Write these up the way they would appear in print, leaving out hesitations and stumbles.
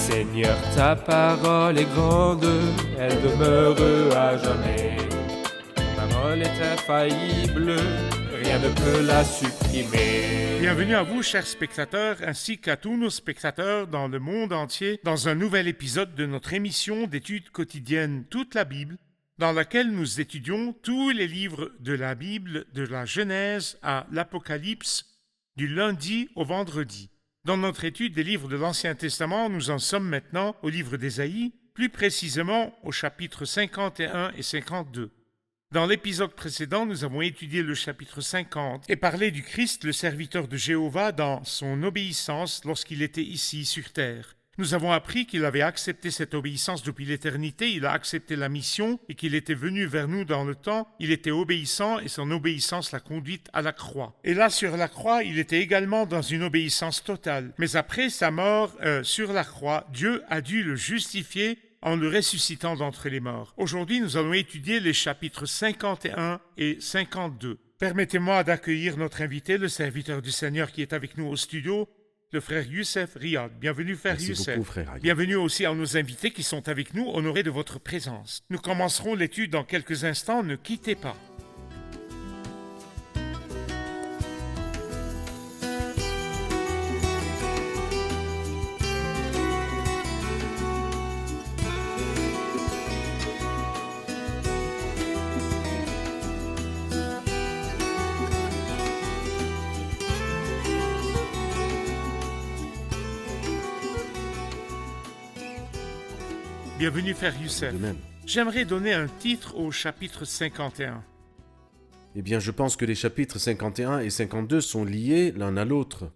Seigneur, ta parole est grande, elle demeure à jamais. Ta parole est infaillible, rien ne peut la supprimer. Bienvenue à vous, chers spectateurs, ainsi qu'à tous nos spectateurs dans le monde entier, dans un nouvel épisode de notre émission d'études quotidiennes Toute la Bible, dans laquelle nous étudions tous les livres de la Bible, de la Genèse à l'Apocalypse, du lundi au vendredi. Dans notre étude des livres de l'Ancien Testament, nous en sommes maintenant au livre d'Ésaïe, plus précisément au chapitre 51 et 52. Dans l'épisode précédent, nous avons étudié le chapitre 50 et parlé du Christ, le serviteur de Jéhovah, dans son obéissance lorsqu'il était ici sur terre. Nous avons appris qu'il avait accepté cette obéissance depuis l'éternité, il a accepté la mission et qu'il était venu vers nous dans le temps. Il était obéissant et son obéissance l'a conduite à la croix. Et là, sur la croix, il était également dans une obéissance totale. Mais après sa mort sur la croix, Dieu a dû le justifier en le ressuscitant d'entre les morts. Aujourd'hui, nous allons étudier les chapitres 51 et 52. Permettez-moi d'accueillir notre invité, le serviteur du Seigneur qui est avec nous au studio, le frère Youssef Riyad. Bienvenue, frère Youssef. Merci beaucoup, frère Riyad. Bienvenue aussi à nos invités qui sont avec nous, honorés de votre présence. Nous commencerons l'étude dans quelques instants, ne quittez pas. Bienvenue, frère Youssef. De même. J'aimerais donner un titre au chapitre 51. Eh bien, je pense que les chapitres 51 et 52 sont liés l'un à l'autre.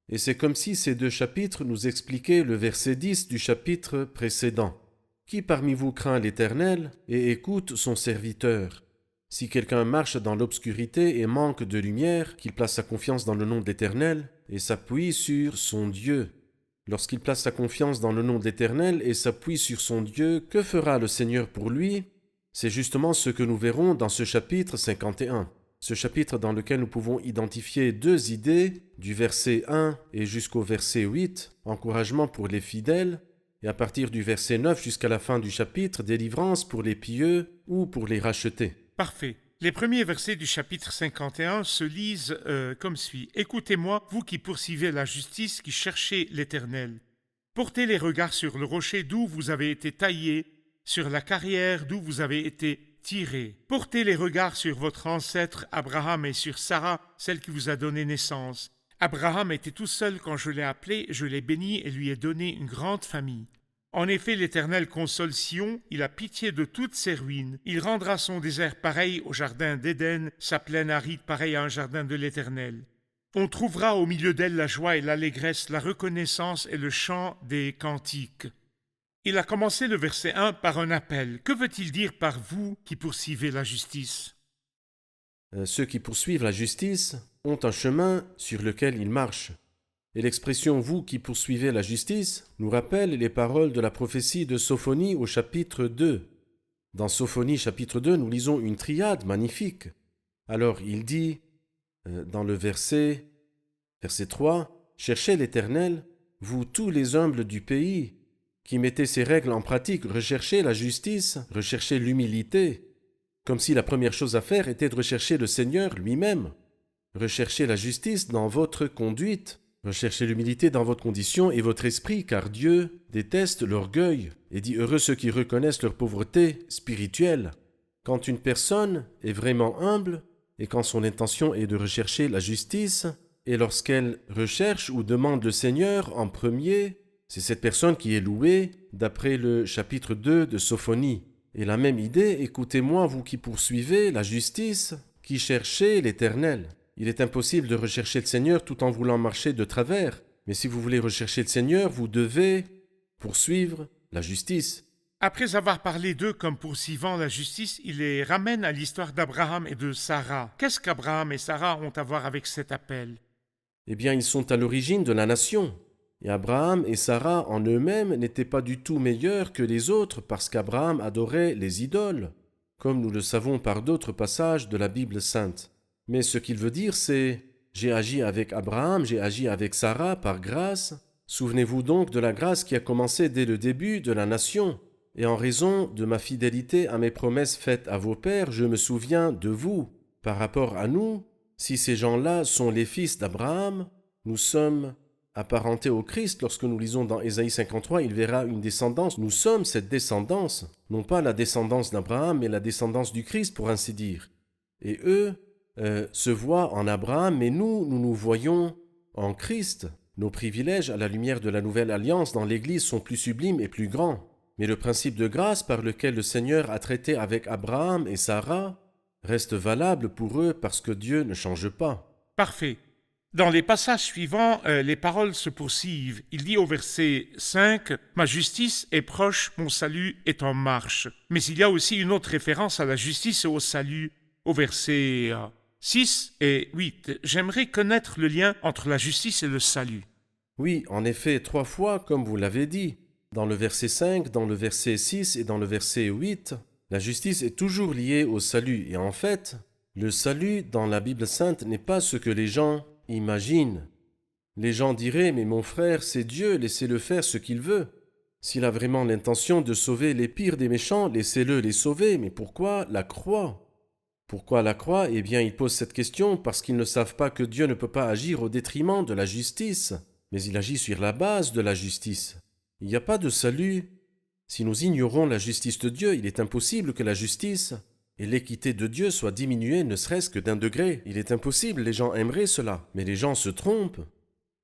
Et c'est comme si ces deux chapitres nous expliquaient le verset 10 du chapitre précédent. « Qui parmi vous craint l'Éternel et écoute son serviteur ? Si quelqu'un marche dans l'obscurité et manque de lumière, qu'il place sa confiance dans le nom de l'Éternel et s'appuie sur son Dieu. » Lorsqu'il place sa confiance dans le nom de l'Éternel et s'appuie sur son Dieu, que fera le Seigneur pour lui ? C'est justement ce que nous verrons dans ce chapitre 51. Ce chapitre dans lequel nous pouvons identifier deux idées, du verset 1 et jusqu'au verset 8, encouragement pour les fidèles, et à partir du verset 9 jusqu'à la fin du chapitre, délivrance pour les pieux ou pour les rachetés. Parfait. Les premiers versets du chapitre 51 se lisent comme suit. « Écoutez-moi, vous qui poursuivez la justice, qui cherchez l'Éternel. Portez les regards sur le rocher d'où vous avez été taillés, sur la carrière d'où vous avez été tirés. Portez les regards sur votre ancêtre Abraham et sur Sarah, celle qui vous a donné naissance. Abraham était tout seul quand je l'ai appelé, je l'ai béni et lui ai donné une grande famille. En effet, l'Éternel console Sion, il a pitié de toutes ses ruines. Il rendra son désert pareil au jardin d'Éden, sa plaine aride pareille à un jardin de l'Éternel. On trouvera au milieu d'elle la joie et l'allégresse, la reconnaissance et le chant des cantiques. » Il a commencé le verset 1 par un appel. Que veut-il dire par vous qui poursuivez la justice ? Ceux qui poursuivent la justice ont un chemin sur lequel ils marchent. Et l'expression « vous qui poursuivez la justice » nous rappelle les paroles de la prophétie de Sophonie au chapitre 2. Dans Sophonie chapitre 2, nous lisons une triade magnifique. Alors il dit, dans le verset 3, « Cherchez l'Éternel, vous tous les humbles du pays, qui mettez ces règles en pratique, recherchez la justice, recherchez l'humilité, comme si la première chose à faire était de rechercher le Seigneur lui-même. Recherchez la justice dans votre conduite. Recherchez l'humilité dans votre condition et votre esprit, car Dieu déteste l'orgueil et dit heureux ceux qui reconnaissent leur pauvreté spirituelle. Quand une personne est vraiment humble et quand son intention est de rechercher la justice, et lorsqu'elle recherche ou demande le Seigneur en premier, c'est cette personne qui est louée d'après le chapitre 2 de Sophonie. Et la même idée, écoutez-moi vous qui poursuivez la justice, qui cherchez l'Éternel. Il est impossible de rechercher le Seigneur tout en voulant marcher de travers. Mais si vous voulez rechercher le Seigneur, vous devez poursuivre la justice. Après avoir parlé d'eux comme poursuivant la justice, il les ramène à l'histoire d'Abraham et de Sarah. Qu'est-ce qu'Abraham et Sarah ont à voir avec cet appel ? Eh bien, ils sont à l'origine de la nation. Et Abraham et Sarah en eux-mêmes n'étaient pas du tout meilleurs que les autres parce qu'Abraham adorait les idoles, comme nous le savons par d'autres passages de la Bible sainte. Mais ce qu'il veut dire, c'est « J'ai agi avec Abraham, j'ai agi avec Sarah par grâce, Souvenez-vous donc de la grâce qui a commencé dès le début de la nation. Et en raison de ma fidélité à mes promesses faites à vos pères, je me souviens de vous. Par rapport à nous, si ces gens-là sont les fils d'Abraham, nous sommes apparentés au Christ. Lorsque nous lisons dans Ésaïe 53, il verra une descendance. Nous sommes cette descendance, non pas la descendance d'Abraham, mais la descendance du Christ, pour ainsi dire. Et eux se voient en Abraham, mais nous nous voyons en Christ. Nos privilèges à la lumière de la nouvelle alliance dans l'Église sont plus sublimes et plus grands. Mais le principe de grâce par lequel le Seigneur a traité avec Abraham et Sarah reste valable pour eux parce que Dieu ne change pas. Parfait. Dans les passages suivants, les paroles se poursuivent. Il dit au verset 5, « Ma justice est proche, mon salut est en marche. » Mais il y a aussi une autre référence à la justice et au salut au verset 6 et 8. J'aimerais connaître le lien entre la justice et le salut. Oui, en effet, 3 fois, comme vous l'avez dit. Dans le verset 5, dans le verset 6 et dans le verset 8, la justice est toujours liée au salut. Et en fait, le salut dans la Bible sainte n'est pas ce que les gens imaginent. Les gens diraient « Mais mon frère, c'est Dieu, laissez-le faire ce qu'il veut. S'il a vraiment l'intention de sauver les pires des méchants, laissez-le les sauver. Mais pourquoi la croix ? Pourquoi la croix ? Eh bien, ils posent cette question parce qu'ils ne savent pas que Dieu ne peut pas agir au détriment de la justice, mais il agit sur la base de la justice. Il n'y a pas de salut. Si nous ignorons la justice de Dieu, il est impossible que la justice et l'équité de Dieu soient diminuées ne serait-ce que d'1 degré. Il est impossible, les gens aimeraient cela, mais les gens se trompent.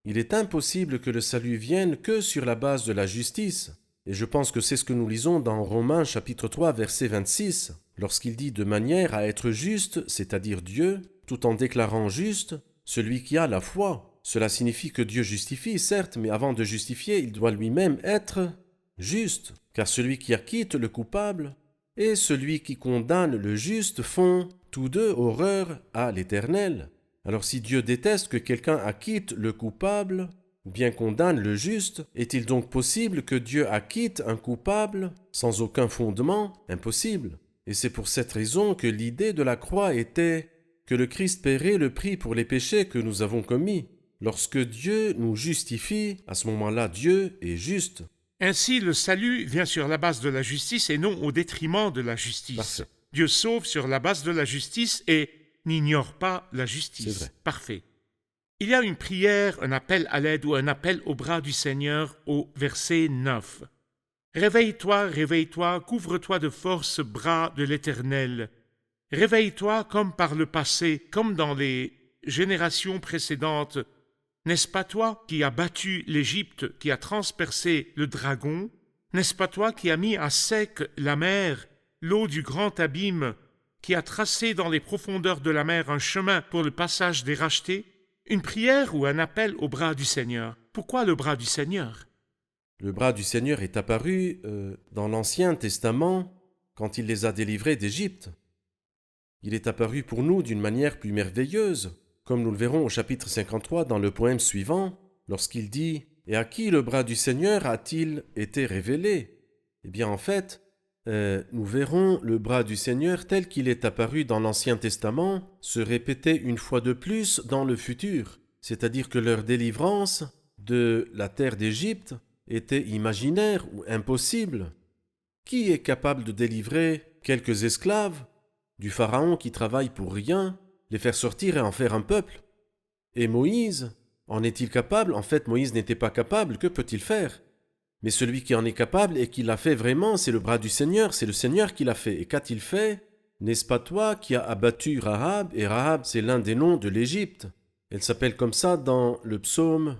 Il est impossible que le salut vienne que sur la base de la justice. Et je pense que c'est ce que nous lisons dans Romains chapitre 3, verset 26, lorsqu'il dit « de manière à être juste, c'est-à-dire Dieu, tout en déclarant juste celui qui a la foi ». Cela signifie que Dieu justifie, certes, mais avant de justifier, il doit lui-même être juste, car celui qui acquitte le coupable et celui qui condamne le juste font tous deux horreur à l'Éternel. Alors si Dieu déteste que quelqu'un acquitte le coupable ou bien condamne le juste, est-il donc possible que Dieu acquitte un coupable sans aucun fondement ? Impossible. Et c'est pour cette raison que l'idée de la croix était que le Christ paierait le prix pour les péchés que nous avons commis. Lorsque Dieu nous justifie, à ce moment-là, Dieu est juste. Ainsi, le salut vient sur la base de la justice et non au détriment de la justice. Parfait. Dieu sauve sur la base de la justice et n'ignore pas la justice. C'est vrai. Parfait. Il y a une prière, un appel à l'aide ou un appel au bras du Seigneur au verset 9. « Réveille-toi, réveille-toi, couvre-toi de force, bras de l'Éternel. Réveille-toi comme par le passé, comme dans les générations précédentes. N'est-ce pas toi qui as battu l'Égypte, qui a transpercé le dragon? N'est-ce pas toi qui as mis à sec la mer, l'eau du grand abîme, qui a tracé dans les profondeurs de la mer un chemin pour le passage des rachetés? » Une prière ou un appel au bras du Seigneur. Pourquoi le bras du Seigneur? Le bras du Seigneur est apparu dans l'Ancien Testament quand il les a délivrés d'Égypte. Il est apparu pour nous d'une manière plus merveilleuse, comme nous le verrons au chapitre 53 dans le poème suivant, lorsqu'il dit « Et à qui le bras du Seigneur a-t-il été révélé ?» Eh bien en fait, nous verrons le bras du Seigneur tel qu'il est apparu dans l'Ancien Testament se répéter une fois de plus dans le futur, c'est-à-dire que leur délivrance de la terre d'Égypte était imaginaire ou impossible. Qui est capable de délivrer quelques esclaves du Pharaon qui travaille pour rien, les faire sortir et en faire un peuple? Et Moïse, en est-il capable? En fait, Moïse n'était pas capable, que peut-il faire? Mais celui qui en est capable et qui l'a fait vraiment, c'est le bras du Seigneur, c'est le Seigneur qui l'a fait. Et qu'a-t-il fait? N'est-ce pas toi qui as abattu Rahab? Et Rahab, c'est l'un des noms de l'Égypte. Elle s'appelle comme ça dans le psaume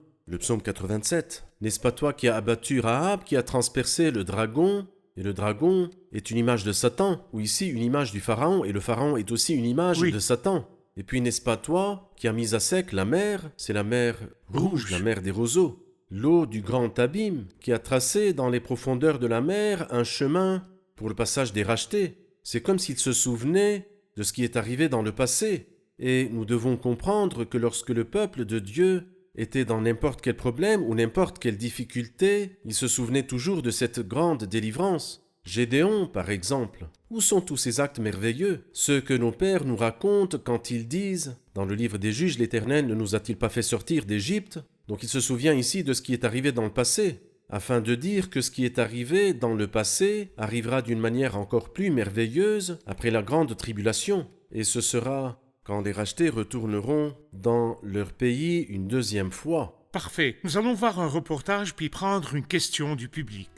87. N'est-ce pas toi qui as abattu Rahab, qui a transpercé le dragon? Et le dragon est une image de Satan, ou ici une image du Pharaon, et le Pharaon est aussi une image de Satan. Et puis n'est-ce pas toi qui as mis à sec la mer? C'est la mer rouge, la mer des roseaux. L'eau du grand abîme qui a tracé dans les profondeurs de la mer un chemin pour le passage des rachetés. C'est comme s'il se souvenait de ce qui est arrivé dans le passé. Et nous devons comprendre que lorsque le peuple de Dieu était dans n'importe quel problème ou n'importe quelle difficulté, il se souvenait toujours de cette grande délivrance. Gédéon, par exemple. Où sont tous ces actes merveilleux, ceux que nos pères nous racontent quand ils disent « Dans le livre des juges, l'Éternel ne nous a-t-il pas fait sortir d'Égypte ?» Donc il se souvient ici de ce qui est arrivé dans le passé, afin de dire que ce qui est arrivé dans le passé arrivera d'une manière encore plus merveilleuse après la grande tribulation. Et ce sera quand les rachetés retourneront dans leur pays une deuxième fois. Parfait. Nous allons voir un reportage puis prendre une question du public.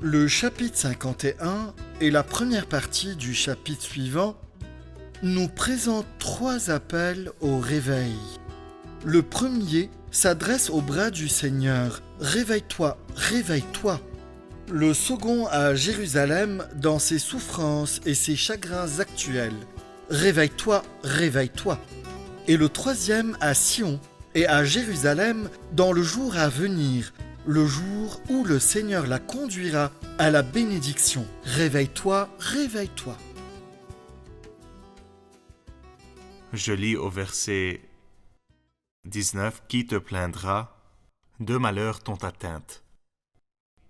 Le chapitre 51 et la première partie du chapitre suivant nous présentent 3 appels au réveil. Le premier s'adresse au bras du Seigneur. Réveille-toi, réveille-toi. Le second à Jérusalem dans ses souffrances et ses chagrins actuels. Réveille-toi, réveille-toi. Et le troisième à Sion et à Jérusalem dans le jour à venir, le jour où le Seigneur la conduira à la bénédiction. Réveille-toi, réveille-toi. Je lis au verset 19. Qui te plaindra? 2 malheurs t'ont atteinte.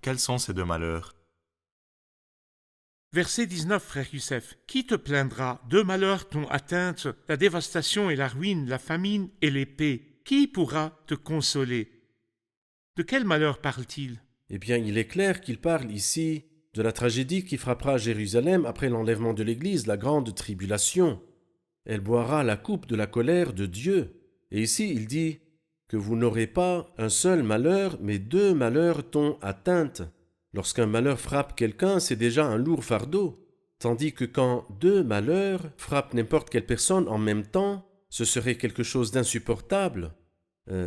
Quels sont ces 2 malheurs? Verset 19, frère Youssef. Qui te plaindra? 2 malheurs t'ont atteinte, la dévastation et la ruine, la famine et l'épée. Qui pourra te consoler? De quel malheur parle-t-il? Eh bien, il est clair qu'il parle ici de la tragédie qui frappera Jérusalem après l'enlèvement de l'Église, la grande tribulation. Elle boira la coupe de la colère de Dieu. Et ici, il dit que vous n'aurez pas un seul malheur, mais 2 malheurs t'ont atteinte. Lorsqu'un malheur frappe quelqu'un, c'est déjà un lourd fardeau. Tandis que quand 2 malheurs frappent n'importe quelle personne en même temps, ce serait quelque chose d'insupportable.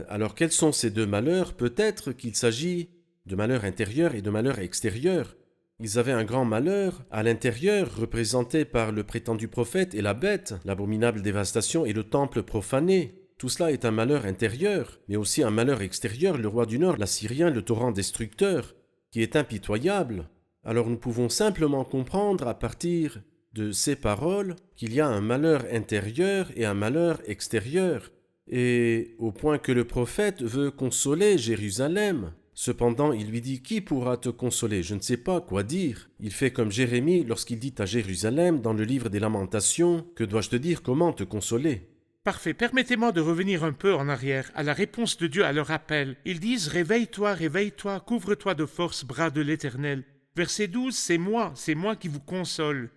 Alors quels sont ces 2 malheurs? Peut-être qu'il s'agit de malheurs intérieurs et de malheurs extérieurs. Ils avaient un grand malheur à l'intérieur, représenté par le prétendu prophète et la bête, l'abominable dévastation et le temple profané. Tout cela est un malheur intérieur, mais aussi un malheur extérieur, le roi du Nord, l'Assyrien, le torrent destructeur, qui est impitoyable. Alors nous pouvons simplement comprendre à partir de ces paroles qu'il y a un malheur intérieur et un malheur extérieur, et au point que le prophète veut consoler Jérusalem. Cependant, il lui dit « Qui pourra te consoler ?» Je ne sais pas quoi dire. Il fait comme Jérémie lorsqu'il dit à Jérusalem dans le livre des Lamentations « Que dois-je te dire? Comment te consoler ?» Parfait. Permettez-moi de revenir un peu en arrière à la réponse de Dieu à leur appel. Ils disent « Réveille-toi, réveille-toi, couvre-toi de force, bras de l'Éternel. » Verset 12, c'est moi qui vous console.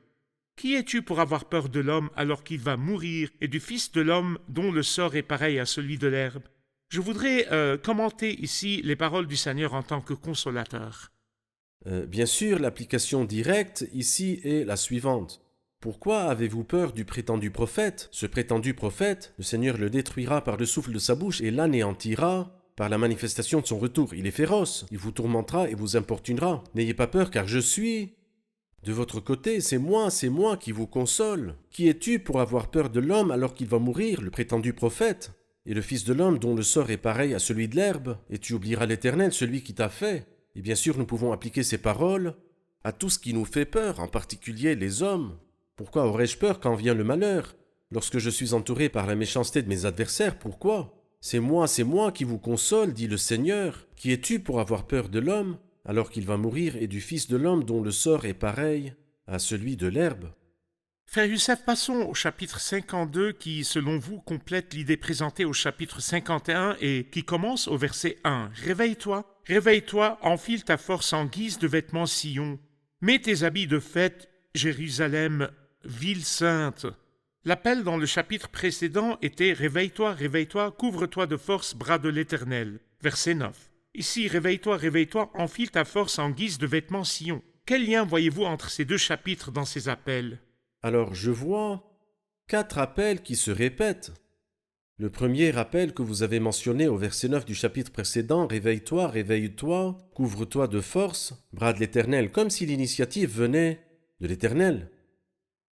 Qui es-tu pour avoir peur de l'homme alors qu'il va mourir et du Fils de l'homme dont le sort est pareil à celui de l'herbe? Je voudrais commenter ici les paroles du Seigneur en tant que consolateur. Bien sûr, l'application directe ici est la suivante. Pourquoi avez-vous peur du prétendu prophète? Ce prétendu prophète, le Seigneur le détruira par le souffle de sa bouche et l'anéantira par la manifestation de son retour. Il est féroce, il vous tourmentera et vous importunera. N'ayez pas peur car je suis de votre côté, c'est moi qui vous console. Qui es-tu pour avoir peur de l'homme alors qu'il va mourir, le prétendu prophète? Et le Fils de l'homme dont le sort est pareil à celui de l'herbe, et tu oublieras l'Éternel, celui qui t'a fait. Et bien sûr, nous pouvons appliquer ces paroles à tout ce qui nous fait peur, en particulier les hommes. Pourquoi aurais-je peur quand vient le malheur? Lorsque je suis entouré par la méchanceté de mes adversaires, pourquoi? C'est moi qui vous console, dit le Seigneur. Qui es-tu pour avoir peur de l'homme, alors qu'il va mourir, et du Fils de l'homme dont le sort est pareil à celui de l'herbe? Frère Youssef, passons au chapitre 52 qui, selon vous, complète l'idée présentée au chapitre 51 et qui commence au verset 1. « Réveille-toi, réveille-toi, enfile ta force en guise de vêtements Sion. Mets tes habits de fête, Jérusalem, ville sainte. » L'appel dans le chapitre précédent était « Réveille-toi, réveille-toi, couvre-toi de force, bras de l'Éternel. » Verset 9. Ici, « Réveille-toi, réveille-toi, enfile ta force en guise de vêtements Sion. » Quel lien voyez-vous entre ces 2 chapitres dans ces appels? Alors je vois 4 appels qui se répètent. Le premier rappel que vous avez mentionné au verset 9 du chapitre précédent, « Réveille-toi, réveille-toi, couvre-toi de force, bras de l'Éternel », comme si l'initiative venait de l'Éternel.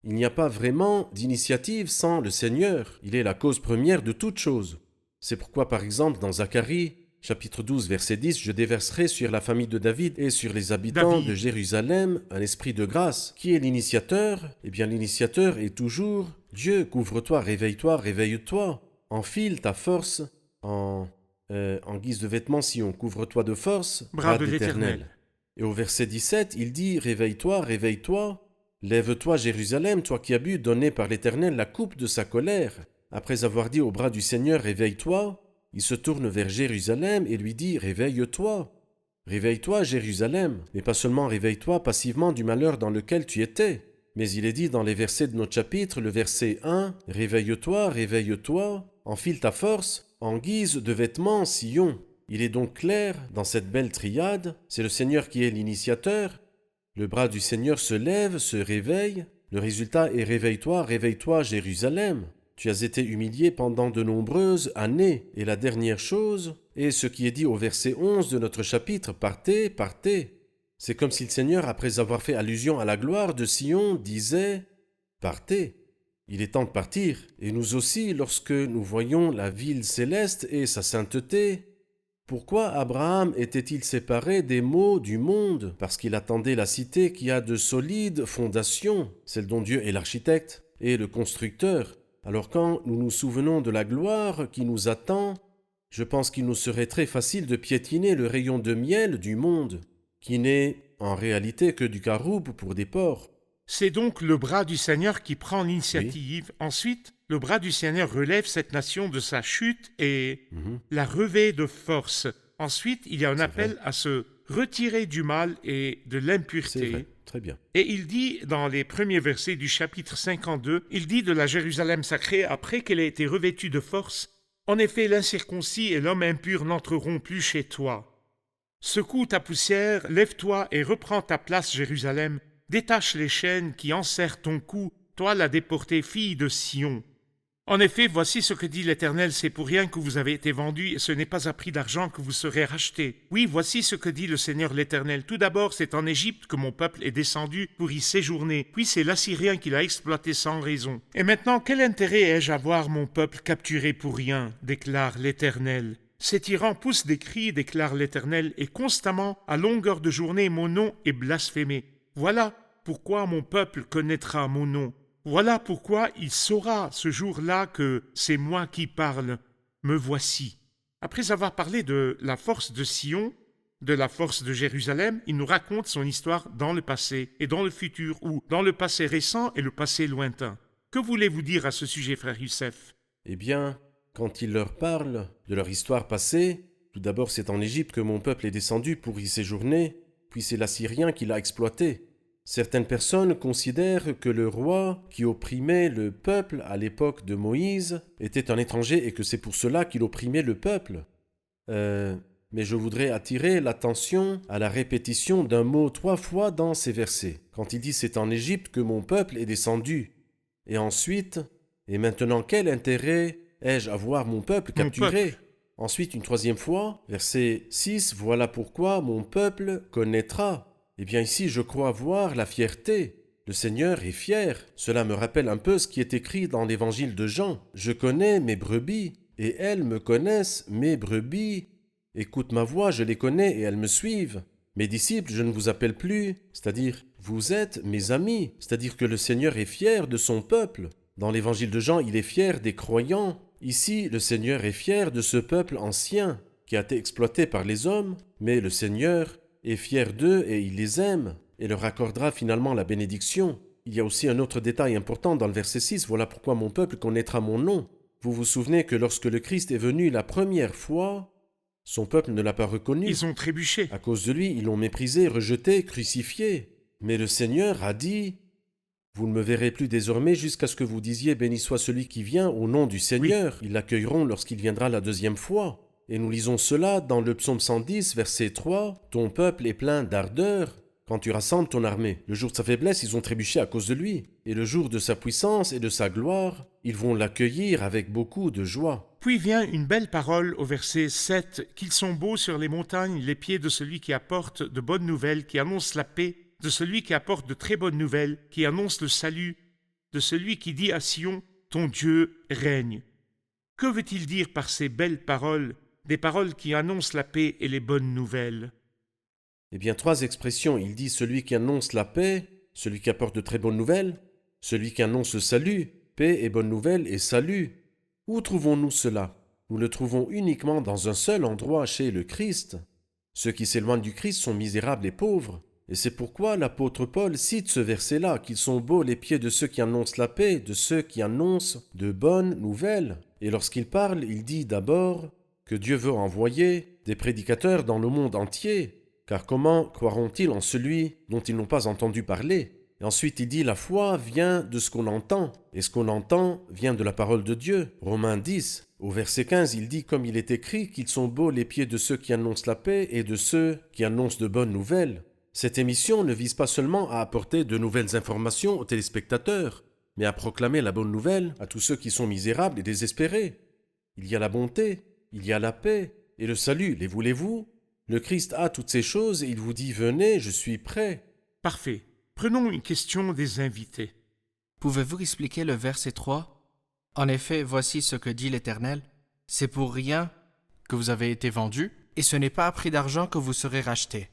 Il n'y a pas vraiment d'initiative sans le Seigneur. Il est la cause première de toute chose. C'est pourquoi, par exemple, dans Zacharie, chapitre 12, verset 10, « Je déverserai sur la famille de David et sur les habitants de Jérusalem un esprit de grâce. » Qui est l'initiateur? Eh bien, l'initiateur est toujours Dieu. Couvre-toi, réveille-toi, réveille-toi. Enfile ta force en guise de vêtements, Sion. Couvre-toi de force, Bras de l'Éternel. Et au verset 17, il dit « Réveille-toi, réveille-toi, lève-toi Jérusalem, toi qui as bu, donné par l'Éternel la coupe de sa colère. » Après avoir dit au bras du Seigneur « Réveille-toi », il se tourne vers Jérusalem et lui dit « Réveille-toi, réveille-toi Jérusalem, mais pas seulement réveille-toi passivement du malheur dans lequel tu étais. » Mais il est dit dans les versets de notre chapitre, le verset 1, « Réveille-toi, réveille-toi, enfile ta force, en guise de vêtements, Sion. » Il est donc clair, dans cette belle triade, c'est le Seigneur qui est l'initiateur. Le bras du Seigneur se lève, se réveille. Le résultat est « Réveille-toi, réveille-toi Jérusalem. » Tu as été humilié pendant de nombreuses années. Et la dernière chose est ce qui est dit au verset 11 de notre chapitre, « Partez, partez. » C'est comme si le Seigneur, après avoir fait allusion à la gloire de Sion, disait « Partez. » Il est temps de partir. Et nous aussi, lorsque nous voyons la ville céleste et sa sainteté, pourquoi Abraham était-il séparé des maux du monde? Parce qu'il attendait la cité qui a de solides fondations, celle dont Dieu est l'architecte et le constructeur. Alors quand nous nous souvenons de la gloire qui nous attend, je pense qu'il nous serait très facile de piétiner le rayon de miel du monde, qui n'est en réalité que du caroub pour des porcs. C'est donc le bras du Seigneur qui prend l'initiative. Oui. Ensuite, le bras du Seigneur relève cette nation de sa chute et la revêt de force. Ensuite, il y a un appel à se retirer du mal et de l'impureté. C'est vrai. Très bien. Et il dit, dans les premiers versets du chapitre 52, il dit de la Jérusalem sacrée, après qu'elle ait été revêtue de force, « En effet, l'incirconcis et l'homme impur n'entreront plus chez toi. Secoue ta poussière, lève-toi et reprends ta place, Jérusalem. Détache les chaînes qui enserrent ton cou, toi la déportée fille de Sion. En effet, voici ce que dit l'Éternel, c'est pour rien que vous avez été vendus, et ce n'est pas à prix d'argent que vous serez rachetés. Oui, voici ce que dit le Seigneur l'Éternel. Tout d'abord, c'est en Égypte que mon peuple est descendu pour y séjourner, puis c'est l'Assyrien qui l'a exploité sans raison. Et maintenant, quel intérêt ai-je à voir mon peuple capturé pour rien, déclare l'Éternel. Ces tyrans poussent des cris, déclare l'Éternel, et constamment, à longueur de journée, mon nom est blasphémé. Voilà pourquoi mon peuple connaîtra mon nom. Voilà pourquoi il saura ce jour-là que c'est moi qui parle. Me voici. Après avoir parlé de la force de Sion, de la force de Jérusalem, il nous raconte son histoire dans le passé et dans le futur, ou dans le passé récent et le passé lointain. Que voulez-vous dire à ce sujet, frère Youssef? Eh bien, quand il leur parle de leur histoire passée, tout d'abord c'est en Égypte que mon peuple est descendu pour y séjourner, puis c'est l'Assyrien qui l'a exploité. Certaines personnes considèrent que le roi qui opprimait le peuple à l'époque de Moïse était un étranger et que c'est pour cela qu'il opprimait le peuple. Mais je voudrais attirer l'attention à la répétition d'un mot 3 fois dans ces versets. Quand il dit « c'est en Égypte que mon peuple est descendu ». Et ensuite « et maintenant quel intérêt ai-je à voir mon peuple capturé ?» Ensuite une troisième fois, verset 6 « voilà pourquoi mon peuple connaîtra ». Eh bien ici, je crois voir la fierté. Le Seigneur est fier. Cela me rappelle un peu ce qui est écrit dans l'évangile de Jean. « Je connais mes brebis, et elles me connaissent, mes brebis. Écoute ma voix, je les connais, et elles me suivent. Mes disciples, je ne vous appelle plus, c'est-à-dire, vous êtes mes amis. » C'est-à-dire que le Seigneur est fier de son peuple. Dans l'évangile de Jean, il est fier des croyants. Ici, le Seigneur est fier de ce peuple ancien, qui a été exploité par les hommes, mais le Seigneur est fier d'eux et il les aime et leur accordera finalement la bénédiction. Il y a aussi un autre détail important dans le verset 6, « Voilà pourquoi mon peuple connaîtra mon nom. » Vous vous souvenez que lorsque le Christ est venu la première fois, son peuple ne l'a pas reconnu. Ils ont trébuché. À cause de lui, ils l'ont méprisé, rejeté, crucifié. Mais le Seigneur a dit, « Vous ne me verrez plus désormais jusqu'à ce que vous disiez, béni soit celui qui vient au nom du Seigneur. » Ils l'accueilleront lorsqu'il viendra la deuxième fois. Et nous lisons cela dans le psaume 110, verset 3. « Ton peuple est plein d'ardeur quand tu rassembles ton armée. » Le jour de sa faiblesse, ils ont trébuché à cause de lui. Et le jour de sa puissance et de sa gloire, ils vont l'accueillir avec beaucoup de joie. Puis vient une belle parole au verset 7, « Qu'ils sont beaux sur les montagnes, les pieds de celui qui apporte de bonnes nouvelles, qui annonce la paix, de celui qui apporte de très bonnes nouvelles, qui annonce le salut, de celui qui dit à Sion, ton Dieu règne. » Que veut-il dire par ces belles paroles? Des paroles qui annoncent la paix et les bonnes nouvelles. Eh bien, 3 expressions. Il dit celui qui annonce la paix, celui qui apporte de très bonnes nouvelles, celui qui annonce le salut, paix et bonnes nouvelles et salut. Où trouvons-nous cela? Nous le trouvons uniquement dans un seul endroit chez le Christ. Ceux qui s'éloignent du Christ sont misérables et pauvres. Et c'est pourquoi l'apôtre Paul cite ce verset-là, qu'ils sont beaux les pieds de ceux qui annoncent la paix, de ceux qui annoncent de bonnes nouvelles. Et lorsqu'il parle, il dit d'abord que Dieu veut envoyer des prédicateurs dans le monde entier, car comment croiront-ils en celui dont ils n'ont pas entendu parler? Et ensuite il dit la foi vient de ce qu'on entend, et ce qu'on entend vient de la parole de Dieu. Romains 10, au verset 15, il dit comme il est écrit qu'ils sont beaux les pieds de ceux qui annoncent la paix et de ceux qui annoncent de bonnes nouvelles. Cette émission ne vise pas seulement à apporter de nouvelles informations aux téléspectateurs, mais à proclamer la bonne nouvelle à tous ceux qui sont misérables et désespérés. Il y a la bonté, il y a la paix et le salut, les voulez-vous? Le Christ a toutes ces choses et il vous dit « Venez, je suis prêt ». Parfait. Prenons une question des invités. Pouvez-vous expliquer le verset 3 ? En effet, voici ce que dit l'Éternel. C'est pour rien que vous avez été vendus, et ce n'est pas à prix d'argent que vous serez rachetés.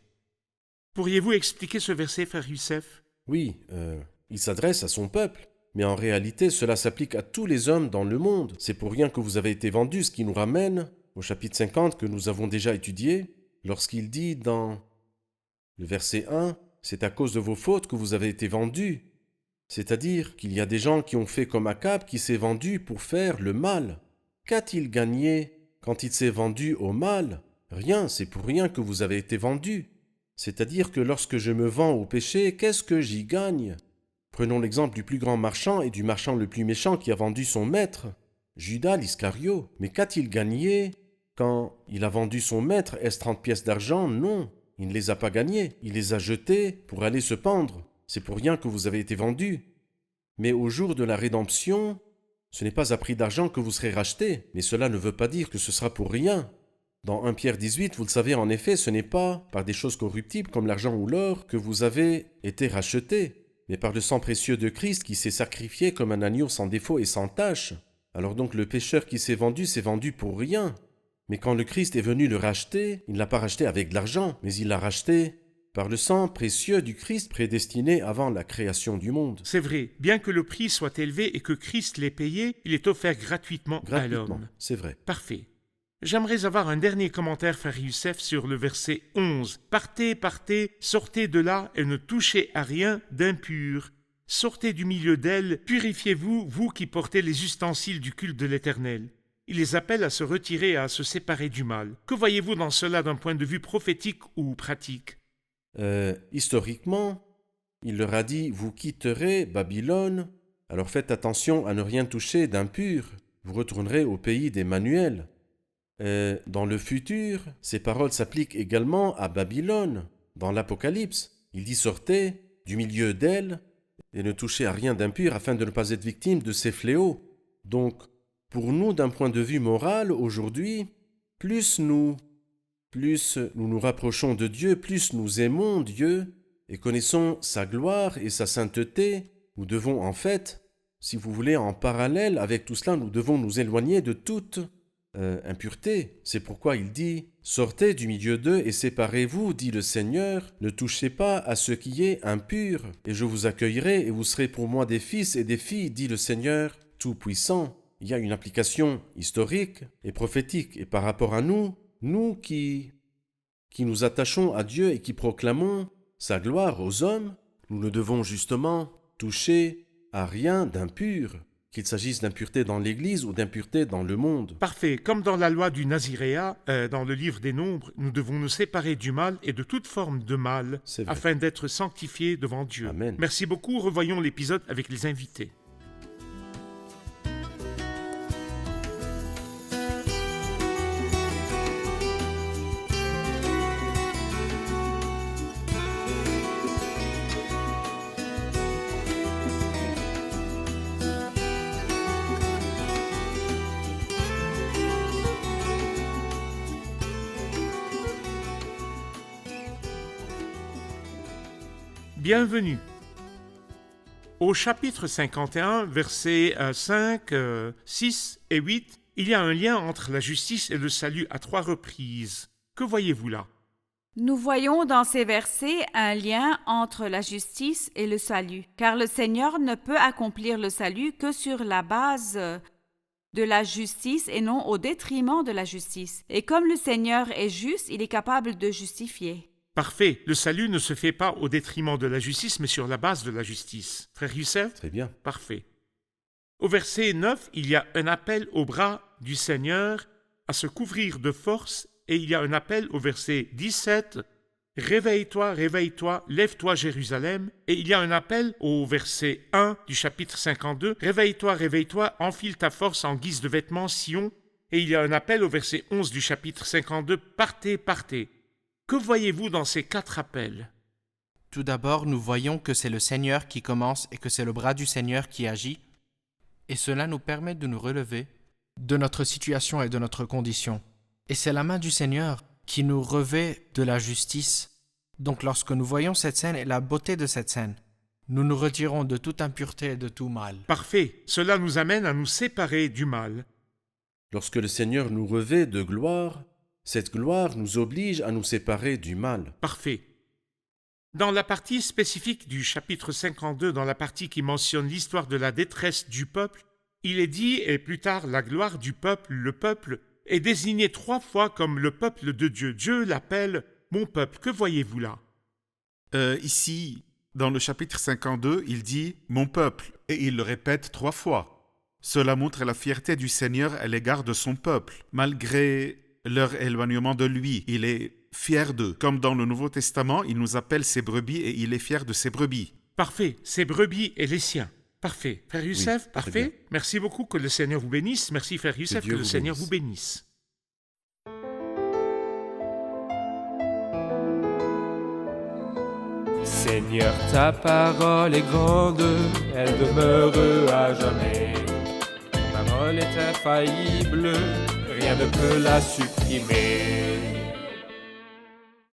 Pourriez-vous expliquer ce verset, frère Youssef? Oui, il s'adresse à son peuple, mais en réalité cela s'applique à tous les hommes dans le monde. C'est pour rien que vous avez été vendus, ce qui nous ramène au chapitre 50 que nous avons déjà étudié, lorsqu'il dit dans le verset 1, « C'est à cause de vos fautes que vous avez été vendus ». C'est-à-dire qu'il y a des gens qui ont fait comme Akab qui s'est vendu pour faire le mal. Qu'a-t-il gagné quand il s'est vendu au mal? Rien, c'est pour rien que vous avez été vendus. C'est-à-dire que lorsque je me vends au péché, qu'est-ce que j'y gagne? Prenons l'exemple du plus grand marchand et du marchand le plus méchant qui a vendu son maître, Judas l'Iscario. Mais qu'a-t-il gagné quand il a vendu son maître? Est-ce 30 pièces d'argent? Non, il ne les a pas gagnées. Il les a jetées pour aller se pendre. C'est pour rien que vous avez été vendus. Mais au jour de la rédemption, ce n'est pas à prix d'argent que vous serez rachetés, mais cela ne veut pas dire que ce sera pour rien. Dans 1 Pierre 18, vous le savez en effet, ce n'est pas par des choses corruptibles comme l'argent ou l'or que vous avez été rachetés, mais par le sang précieux de Christ qui s'est sacrifié comme un agneau sans défaut et sans tache. Alors donc le pécheur qui s'est vendu pour rien. Mais quand le Christ est venu le racheter, il ne l'a pas racheté avec de l'argent, mais il l'a racheté par le sang précieux du Christ prédestiné avant la création du monde. C'est vrai, bien que le prix soit élevé et que Christ l'ait payé, il est offert gratuitement à l'homme. C'est vrai. Parfait. J'aimerais avoir un dernier commentaire, frère Youssef, sur le verset 11. « Partez, partez, sortez de là et ne touchez à rien d'impur. Sortez du milieu d'elle, purifiez-vous, vous qui portez les ustensiles du culte de l'Éternel. » Il les appelle à se retirer et à se séparer du mal. Que voyez-vous dans cela d'un point de vue prophétique ou pratique? Historiquement, il leur a dit « Vous quitterez Babylone, alors faites attention à ne rien toucher d'impur. Vous retournerez au pays d'Emmanuel. » Dans le futur, ces paroles s'appliquent également à Babylone. Dans l'Apocalypse, il dit « Sortez du milieu d'elle et ne touchez à rien d'impur afin de ne pas être victime de ces fléaux. » Donc, pour nous, d'un point de vue moral, aujourd'hui, plus nous nous rapprochons de Dieu, plus nous aimons Dieu et connaissons sa gloire et sa sainteté, nous devons en fait, si vous voulez, en parallèle avec tout cela, nous devons nous éloigner de toute impureté. C'est pourquoi il dit « Sortez du milieu d'eux et séparez-vous, dit le Seigneur, ne touchez pas à ce qui est impur, et je vous accueillerai et vous serez pour moi des fils et des filles, dit le Seigneur Tout-Puissant. » Il y a une application historique et prophétique, et par rapport à nous qui nous attachons à Dieu et qui proclamons sa gloire aux hommes, nous ne devons justement toucher à rien d'impur, qu'il s'agisse d'impureté dans l'Église ou d'impureté dans le monde. Parfait. Comme dans la loi du Naziréa, dans le livre des Nombres, nous devons nous séparer du mal et de toute forme de mal afin d'être sanctifiés devant Dieu. Amen. Merci beaucoup. Revoyons l'épisode avec les invités. Bienvenue. Au chapitre 51, versets 5, 6 et 8, il y a un lien entre la justice et le salut à 3 reprises. Que voyez-vous là? Nous voyons dans ces versets un lien entre la justice et le salut, car le Seigneur ne peut accomplir le salut que sur la base de la justice et non au détriment de la justice. Et comme le Seigneur est juste, il est capable de justifier. Parfait. Le salut ne se fait pas au détriment de la justice, mais sur la base de la justice. Frère Youssef? Très bien. Parfait. Au verset 9, il y a un appel au bras du Seigneur à se couvrir de force, et il y a un appel au verset 17, « Réveille-toi, réveille-toi, lève-toi Jérusalem », et il y a un appel au verset 1 du chapitre 52, « Réveille-toi, réveille-toi, enfile ta force en guise de vêtements, Sion », et il y a un appel au verset 11 du chapitre 52, « Partez, partez ». Que voyez-vous dans ces 4 appels? Tout d'abord, nous voyons que c'est le Seigneur qui commence et que c'est le bras du Seigneur qui agit, et cela nous permet de nous relever de notre situation et de notre condition. Et c'est la main du Seigneur qui nous revêt de la justice. Donc lorsque nous voyons cette scène et la beauté de cette scène, nous nous retirons de toute impureté et de tout mal. Parfait. Cela nous amène à nous séparer du mal. Lorsque le Seigneur nous revêt de gloire, cette gloire nous oblige à nous séparer du mal. Parfait. Dans la partie spécifique du chapitre 52, dans la partie qui mentionne l'histoire de la détresse du peuple, il est dit, et plus tard, la gloire du peuple, le peuple, est désigné 3 fois comme le peuple de Dieu. Dieu l'appelle « mon peuple ». Que voyez-vous là? Ici, dans le chapitre 52, il dit « mon peuple » et il le répète 3 fois. Cela montre la fierté du Seigneur à l'égard de son peuple. Malgré leur éloignement de lui, il est fier d'eux. Comme dans le Nouveau Testament, il nous appelle ses brebis et il est fier de ses brebis. Parfait, ses brebis et les siens. Parfait. Frère Youssef, très parfait. bien. Merci beaucoup, que le Seigneur vous bénisse. Merci Frère Youssef, Dieu que le vous Seigneur bénisse. vous bénisse. Seigneur, ta parole est grande, elle demeure à jamais. Ta parole est infaillible, rien ne peut la supprimer.